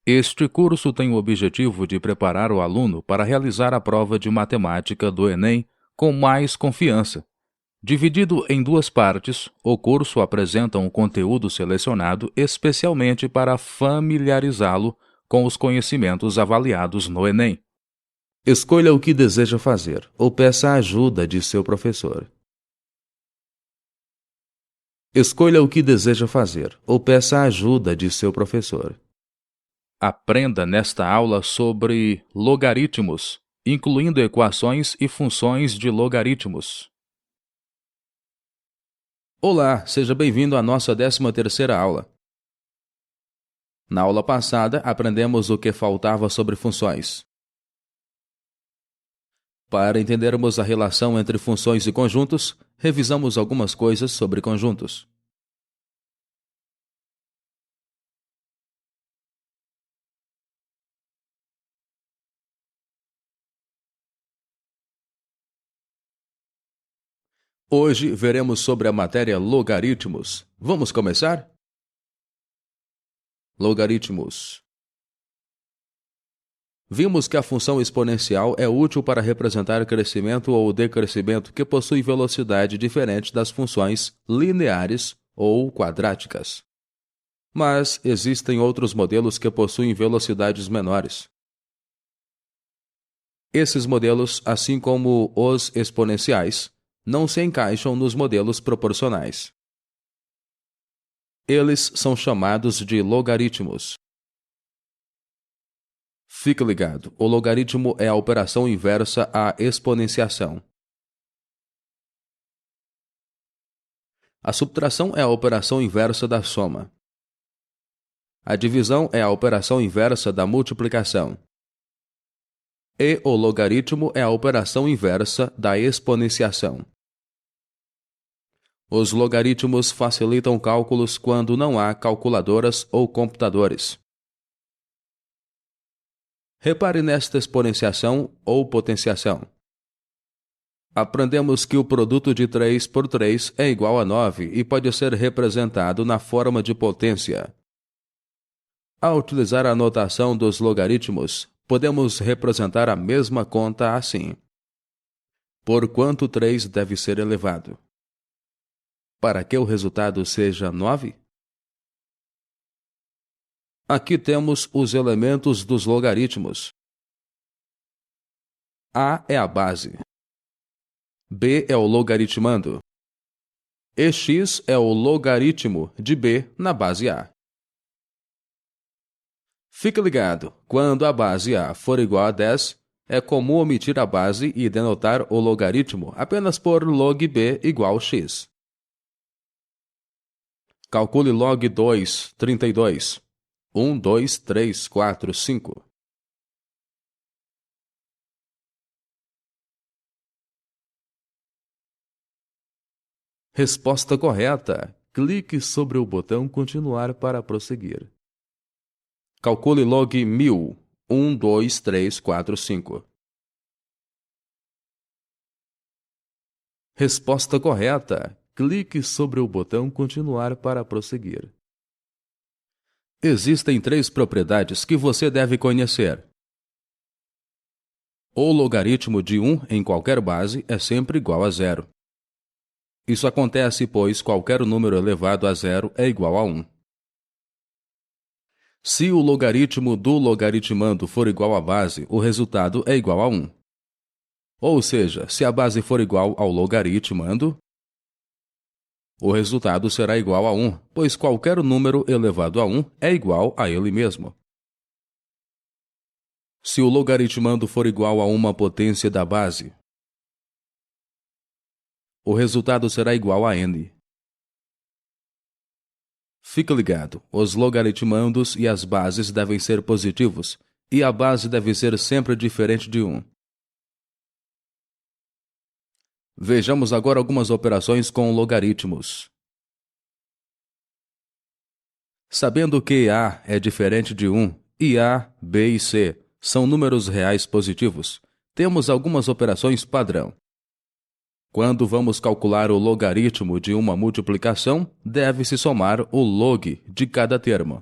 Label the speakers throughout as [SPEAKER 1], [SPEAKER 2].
[SPEAKER 1] Este curso tem o objetivo de preparar o aluno para realizar a prova de matemática do Enem com mais confiança. Dividido em duas partes, o curso apresenta um conteúdo selecionado especialmente para familiarizá-lo com os conhecimentos avaliados no Enem. Escolha o que deseja fazer ou peça a ajuda de seu professor. Escolha o que deseja fazer ou peça a ajuda de seu professor. Aprenda nesta aula sobre logaritmos, incluindo equações e funções de logaritmos. Olá, seja bem-vindo à nossa 13ª aula. Na aula passada, aprendemos o que faltava sobre funções. Para entendermos a relação entre funções e conjuntos, revisamos algumas coisas sobre conjuntos. Hoje veremos sobre a matéria logaritmos. Vamos começar? Logaritmos. Vimos que a função exponencial é útil para representar crescimento ou decrescimento que possui velocidade diferente das funções lineares ou quadráticas. Mas existem outros modelos que possuem velocidades menores. Esses modelos, assim como os exponenciais, não se encaixam nos modelos proporcionais. Eles são chamados de logaritmos. Fique ligado, o logaritmo é a operação inversa à exponenciação. A subtração é a operação inversa da soma. A divisão é a operação inversa da multiplicação. E o logaritmo é a operação inversa da exponenciação. Os logaritmos facilitam cálculos quando não há calculadoras ou computadores. Repare nesta exponenciação ou potenciação. Aprendemos que o produto de 3 por 3 é igual a 9 e pode ser representado na forma de potência. Ao utilizar a notação dos logaritmos, podemos representar a mesma conta assim. Por quanto 3 deve ser elevado? Para que o resultado seja 9? Aqui temos os elementos dos logaritmos. A é a base. B é o logaritmando. E x é o logaritmo de B na base A. Fique ligado, quando a base A for igual a 10, é comum omitir a base e denotar o logaritmo apenas por log B igual x. Calcule log 2, 32. 1, 2, 3, 4, 5. Resposta correta. Clique sobre o botão continuar para prosseguir. Calcule log 1000. 1, 2, 3, 4, 5. Resposta correta. Clique sobre o botão continuar para prosseguir. Existem 3 propriedades que você deve conhecer. O logaritmo de 1 em qualquer base é sempre igual a 0. Isso acontece pois qualquer número elevado a 0 é igual a 1. Se o logaritmo do logaritmando for igual à base, o resultado é igual a 1. Ou seja, se a base for igual ao logaritmando, o resultado será igual a 1, pois qualquer número elevado a 1 é igual a ele mesmo. Se o logaritmando for igual a uma potência da base, o resultado será igual a n. Fique ligado, os logaritmandos e as bases devem ser positivos, e a base deve ser sempre diferente de 1. Vejamos agora algumas operações com logaritmos. Sabendo que A é diferente de 1 e A, B e C são números reais positivos, temos algumas operações padrão. Quando vamos calcular o logaritmo de uma multiplicação, deve-se somar o log de cada termo.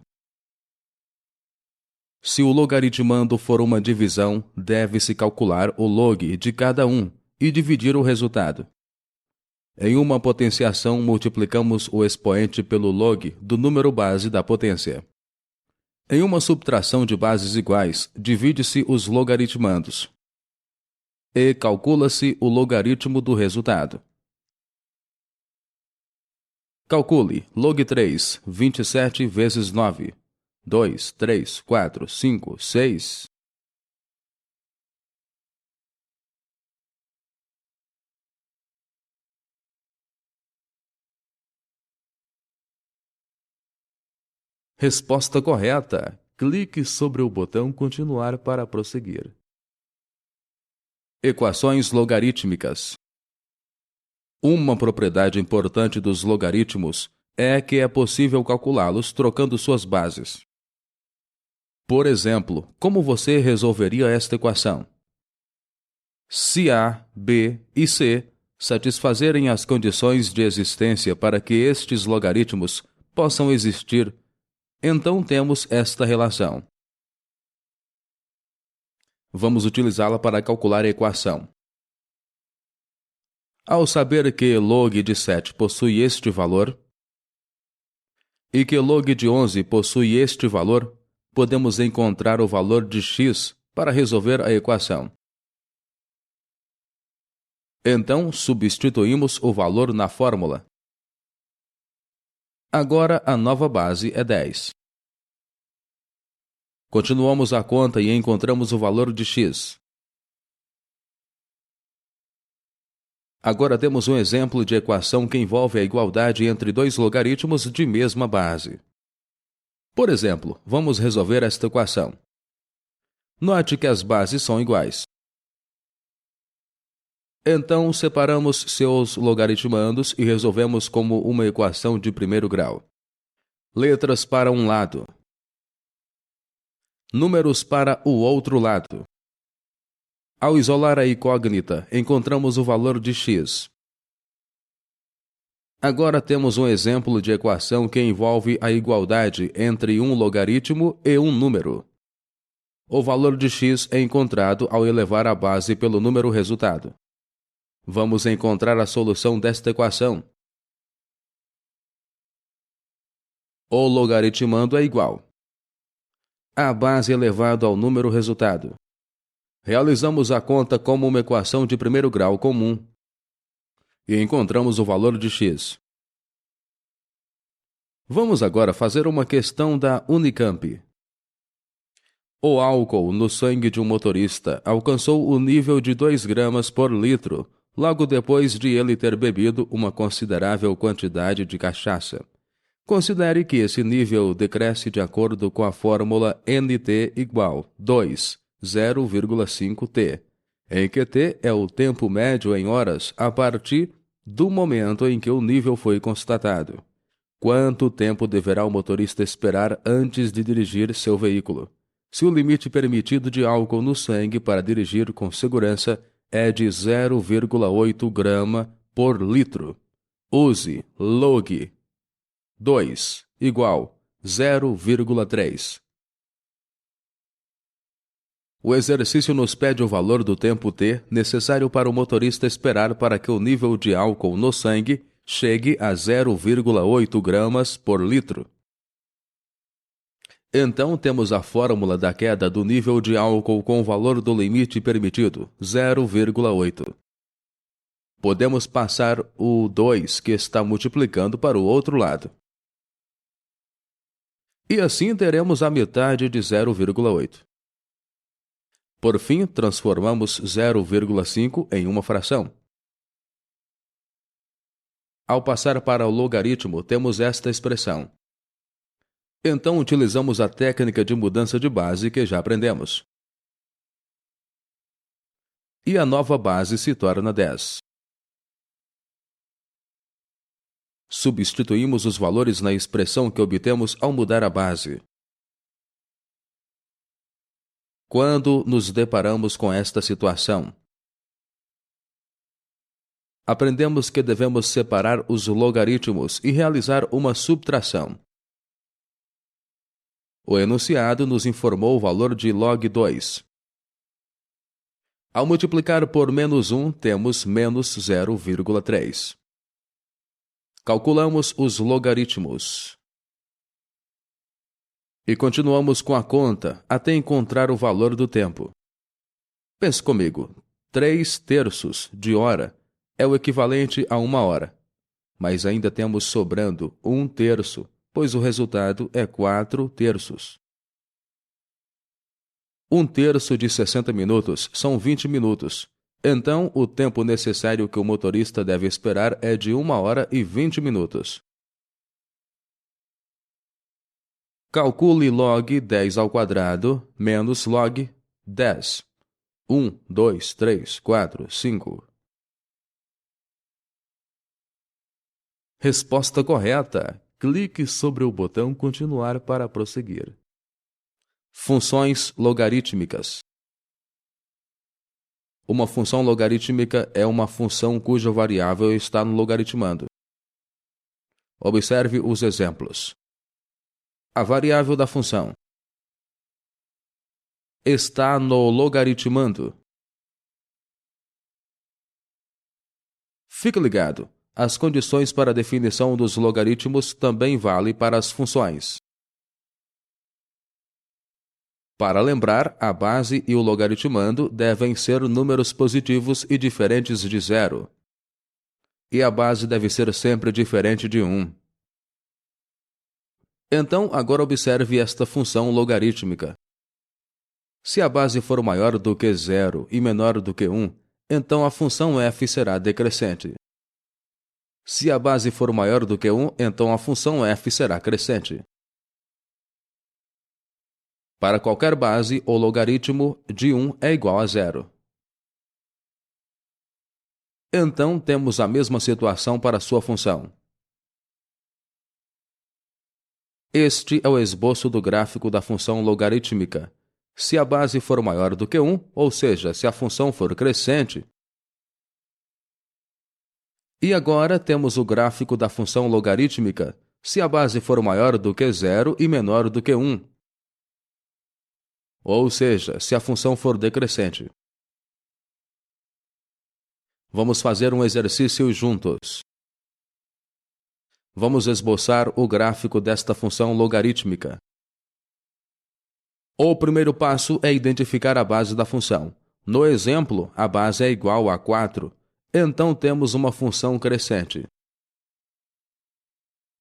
[SPEAKER 1] Se o logaritmando for uma divisão, deve-se calcular o log de cada um e dividir o resultado. Em uma potenciação, multiplicamos o expoente pelo log do número base da potência. Em uma subtração de bases iguais, divide-se os logaritmandos e calcula-se o logaritmo do resultado. Calcule log 3, 27 vezes 9. 2, 3, 4, 5, 6. Resposta correta. Clique sobre o botão Continuar para prosseguir. Equações logarítmicas. Uma propriedade importante dos logaritmos é que é possível calculá-los trocando suas bases. Por exemplo, como você resolveria esta equação? Se A, B e C satisfazerem as condições de existência para que estes logaritmos possam existir, então temos esta relação. Vamos utilizá-la para calcular a equação. Ao saber que log de 7 possui este valor e que log de 11 possui este valor, podemos encontrar o valor de x para resolver a equação. Então, substituímos o valor na fórmula. Agora, a nova base é 10. Continuamos a conta e encontramos o valor de x. Agora temos um exemplo de equação que envolve a igualdade entre dois logaritmos de mesma base. Por exemplo, vamos resolver esta equação. Note que as bases são iguais. Então, separamos seus logaritmandos e resolvemos como uma equação de primeiro grau. Letras para um lado. Números para o outro lado. Ao isolar a incógnita, encontramos o valor de x. Agora temos um exemplo de equação que envolve a igualdade entre um logaritmo e um número. O valor de x é encontrado ao elevar a base pelo número resultado. Vamos encontrar a solução desta equação. O logaritmando é igual a base elevado ao número resultado. Realizamos a conta como uma equação de primeiro grau comum e encontramos o valor de x. Vamos agora fazer uma questão da Unicamp. O álcool no sangue de um motorista alcançou o nível de 2 gramas por litro, logo depois de ele ter bebido uma considerável quantidade de cachaça. Considere que esse nível decresce de acordo com a fórmula NT igual 2, 0,5T, em que T é o tempo médio em horas a partir do momento em que o nível foi constatado. Quanto tempo deverá o motorista esperar antes de dirigir seu veículo? Se o limite permitido de álcool no sangue para dirigir com segurança é de 0,8 grama por litro, use log 2 igual 0,3. O exercício nos pede o valor do tempo t necessário para o motorista esperar para que o nível de álcool no sangue chegue a 0,8 gramas por litro. Então temos a fórmula da queda do nível de álcool com o valor do limite permitido, 0,8. Podemos passar o 2 que está multiplicando para o outro lado. E assim teremos a metade de 0,8. Por fim, transformamos 0,5 em uma fração. Ao passar para o logaritmo, temos esta expressão. Então utilizamos a técnica de mudança de base que já aprendemos. E a nova base se torna 10. Substituímos os valores na expressão que obtemos ao mudar a base. Quando nos deparamos com esta situação, aprendemos que devemos separar os logaritmos e realizar uma subtração. O enunciado nos informou o valor de log 2. Ao multiplicar por menos 1, temos menos 0,3. Calculamos os logaritmos. E continuamos com a conta até encontrar o valor do tempo. Pense comigo, 3/3 de hora é o equivalente a 1 hora. Mas ainda temos sobrando 1/3, pois o resultado é 4/3. 1/3 de 60 minutos são 20 minutos. Então, o tempo necessário que o motorista deve esperar é de 1 hora e 20 minutos. Calcule log 10 ao quadrado menos log 10. 1, 2, 3, 4, 5. Resposta correta. Clique sobre o botão Continuar para prosseguir. Funções logarítmicas. Uma função logarítmica é uma função cuja variável está no logaritmando. Observe os exemplos. A variável da função está no logaritmando. Fique ligado, as condições para a definição dos logaritmos também valem para as funções. Para lembrar, a base e o logaritmando devem ser números positivos e diferentes de 0. E a base deve ser sempre diferente de 1. Então, agora observe esta função logarítmica. Se a base for maior do que 0 e menor do que 1, então a função f será decrescente. Se a base for maior do que 1, então a função f será crescente. Para qualquer base, o logaritmo de 1 é igual a 0. Então, temos a mesma situação para sua função. Este é o esboço do gráfico da função logarítmica. Se a base for maior do que 1, ou seja, se a função for crescente. E agora temos o gráfico da função logarítmica, se a base for maior do que 0 e menor do que 1. Ou seja, se a função for decrescente. Vamos fazer um exercício juntos. Vamos esboçar o gráfico desta função logarítmica. O primeiro passo é identificar a base da função. No exemplo, a base é igual a 4. Então temos uma função crescente.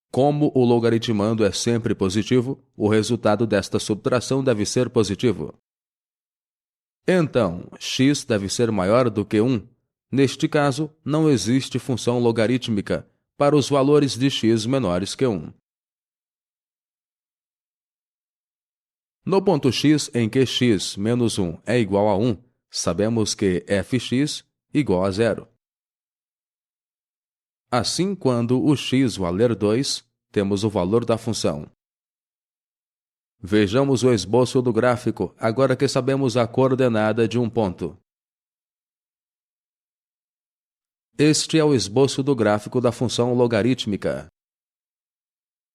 [SPEAKER 1] Como o logaritmando é sempre positivo, o resultado desta subtração deve ser positivo. Então, x deve ser maior do que 1. Neste caso, não existe função logarítmica para os valores de x menores que 1. No ponto x em que x menos 1 é igual a 1, sabemos que fx igual a 0. Assim, quando o x valer 2, temos o valor da função. Vejamos o esboço do gráfico, agora que sabemos a coordenada de um ponto. Este é o esboço do gráfico da função logarítmica.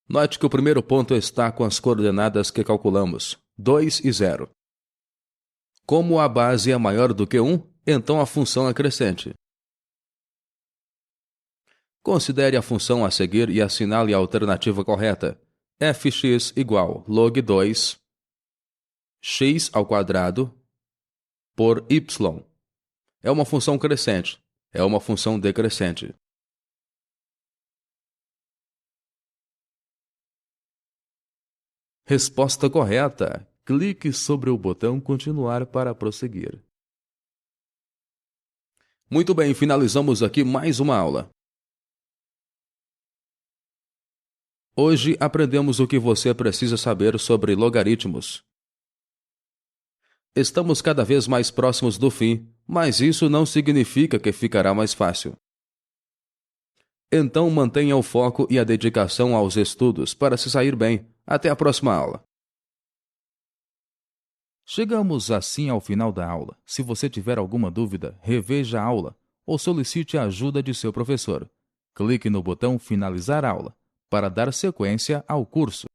[SPEAKER 1] Note que o primeiro ponto está com as coordenadas que calculamos, 2 e 0. Como a base é maior do que 1, então a função é crescente. Considere a função a seguir e assinale a alternativa correta. fx igual log 2 x ao quadrado por y. É uma função crescente. É uma função decrescente. Resposta correta. Clique sobre o botão Continuar para prosseguir. Muito bem, finalizamos aqui mais uma aula. Hoje aprendemos o que você precisa saber sobre logaritmos. Estamos cada vez mais próximos do fim, mas isso não significa que ficará mais fácil. Então mantenha o foco e a dedicação aos estudos para se sair bem. Até a próxima aula. Chegamos assim ao final da aula. Se você tiver alguma dúvida, reveja a aula ou solicite a ajuda de seu professor. Clique no botão Finalizar aula para dar sequência ao curso.